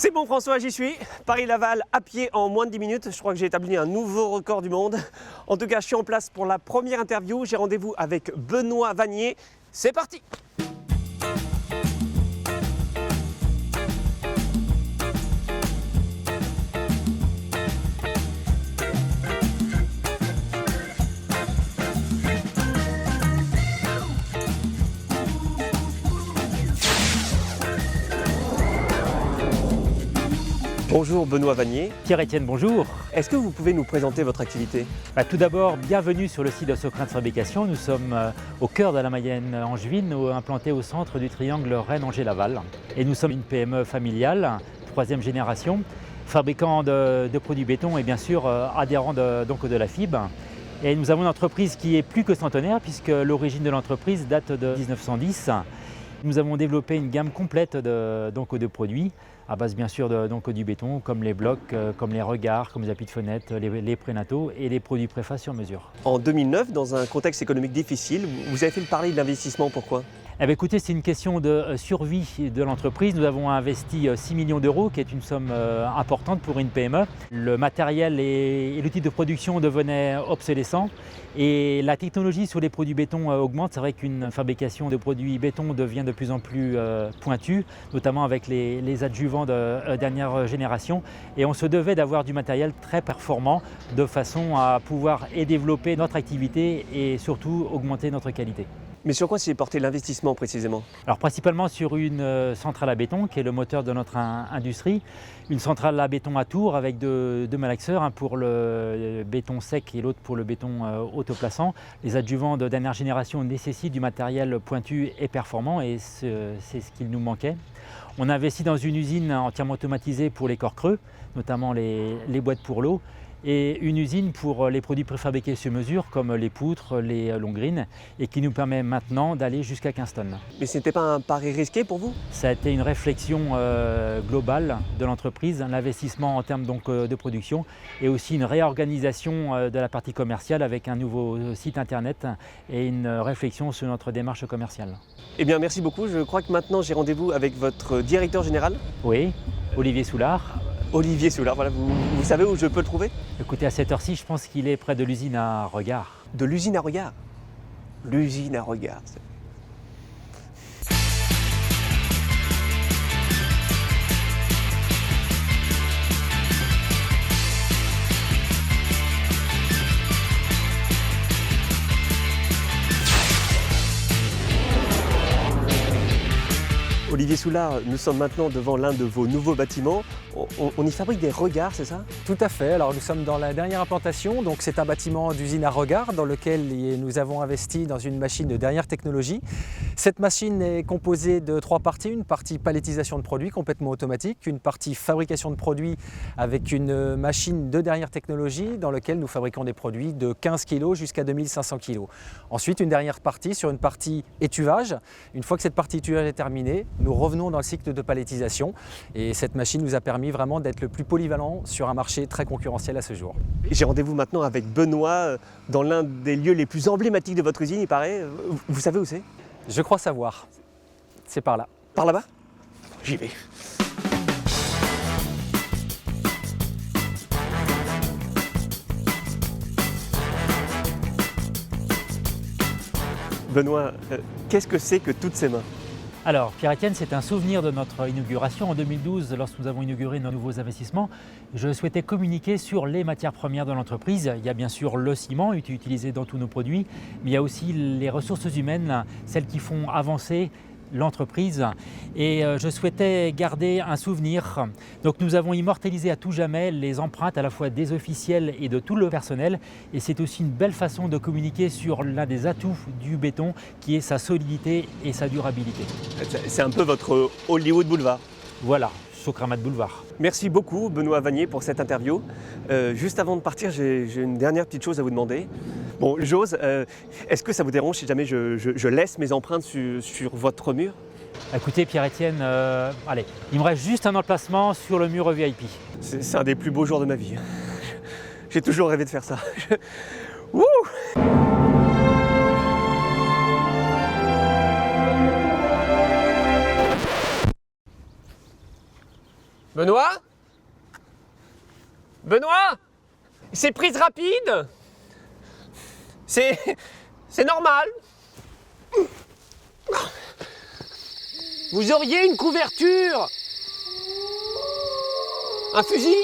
C'est bon François, j'y suis. Paris-Laval à pied en moins de 10 minutes. Je crois que j'ai établi un nouveau record du monde. En tout cas, je suis en place pour la première interview. J'ai rendez-vous avec Benoît Vanier. C'est parti! Bonjour Benoît Vanier. Pierre-Étienne, bonjour. Est-ce que vous pouvez nous présenter votre activité? Tout d'abord, bienvenue sur le site de Socrin de Fabrication. Nous sommes au cœur de la Mayenne angevine, implantés au centre du triangle Rennes-Angers-Laval. Et nous sommes une PME familiale, troisième génération, fabricant de produits béton et bien sûr adhérent de la FIB. Et nous avons une entreprise qui est plus que centenaire puisque l'origine de l'entreprise date de 1910. Nous avons développé une gamme complète de produits à base bien sûr du béton, comme les blocs, comme les regards, comme les appuis de fenêtre, les prénataux et les produits préfaits sur mesure. En 2009, dans un contexte économique difficile, vous avez fait le pari de l'investissement, pourquoi? Écoutez, c'est une question de survie de l'entreprise. Nous avons investi 6 millions d'euros, qui est une somme importante pour une PME. Le matériel et l'outil de production devenaient obsolescents et la technologie sur les produits béton augmente. C'est vrai qu'une fabrication de produits béton devient de plus en plus pointue, notamment avec les adjuvants de dernière génération. Et on se devait d'avoir du matériel très performant de façon à pouvoir développer notre activité et surtout augmenter notre qualité. Mais sur quoi s'est porté l'investissement précisément? Alors principalement sur une centrale à béton qui est le moteur de notre industrie, une centrale à béton à tour avec deux malaxeurs, un pour le béton sec et l'autre pour le béton autoplaçant. Les adjuvants de dernière génération nécessitent du matériel pointu et performant et c'est ce qu'il nous manquait. On a investi dans une usine entièrement automatisée pour les corps creux, notamment les boîtes pour l'eau, et une usine pour les produits préfabriqués sur mesure comme les poutres, les longrines et qui nous permet maintenant d'aller jusqu'à 15 tonnes. Mais ce n'était pas un pari risqué pour vous? Ça a été une réflexion globale de l'entreprise, l'investissement en termes de production et aussi une réorganisation de la partie commerciale avec un nouveau site internet et une réflexion sur notre démarche commerciale. Eh bien merci beaucoup, je crois que maintenant j'ai rendez-vous avec votre directeur général. Oui, Olivier Soulard. Olivier Soulard, voilà, vous savez où je peux le trouver? Écoutez, à cette heure-ci, je pense qu'il est près de l'usine à regard. De l'usine à regard? L'usine à regard. Olivier Soulard, nous sommes maintenant devant l'un de vos nouveaux bâtiments. On y fabrique des regards, c'est ça? Tout à fait. Alors nous sommes dans la dernière implantation. Donc c'est un bâtiment d'usine à regard dans lequel nous avons investi dans une machine de dernière technologie. Cette machine est composée de 3 parties. Une partie palettisation de produits complètement automatique, une partie fabrication de produits avec une machine de dernière technologie dans laquelle nous fabriquons des produits de 15 kg jusqu'à 2500 kg. Ensuite, une dernière partie sur une partie étuvage. Une fois que cette partie étuvage est terminée, nous revenons dans le cycle de palettisation et cette machine nous a permis vraiment d'être le plus polyvalent sur un marché très concurrentiel à ce jour. J'ai rendez-vous maintenant avec Benoît dans l'un des lieux les plus emblématiques de votre usine, il paraît. Vous savez où c'est? Je crois savoir. C'est par là. Par là-bas? J'y vais. Benoît, qu'est-ce que c'est que toutes ces mains? Alors, Pierre-Étienne, c'est un souvenir de notre inauguration en 2012, lorsque nous avons inauguré nos nouveaux investissements. Je souhaitais communiquer sur les matières premières de l'entreprise. Il y a bien sûr le ciment utilisé dans tous nos produits, mais il y a aussi les ressources humaines, celles qui font avancer l'entreprise et je souhaitais garder un souvenir. Donc nous avons immortalisé à tout jamais les empreintes à la fois des officiels et de tout le personnel et c'est aussi une belle façon de communiquer sur l'un des atouts du béton qui est sa solidité et sa durabilité. C'est un peu votre Hollywood Boulevard. Voilà, Socramat Boulevard. Merci beaucoup Benoît Vanier pour cette interview. Juste avant de partir, j'ai une dernière petite chose à vous demander. Bon, j'ose, est-ce que ça vous dérange si jamais je laisse mes empreintes sur votre mur? Écoutez Pierre-Étienne, allez, il me reste juste un emplacement sur le mur VIP. C'est un des plus beaux jours de ma vie. J'ai toujours rêvé de faire ça. Wouh! Benoît? Benoît? C'est prise rapide? C'est normal? Vous auriez une couverture? Un fusil?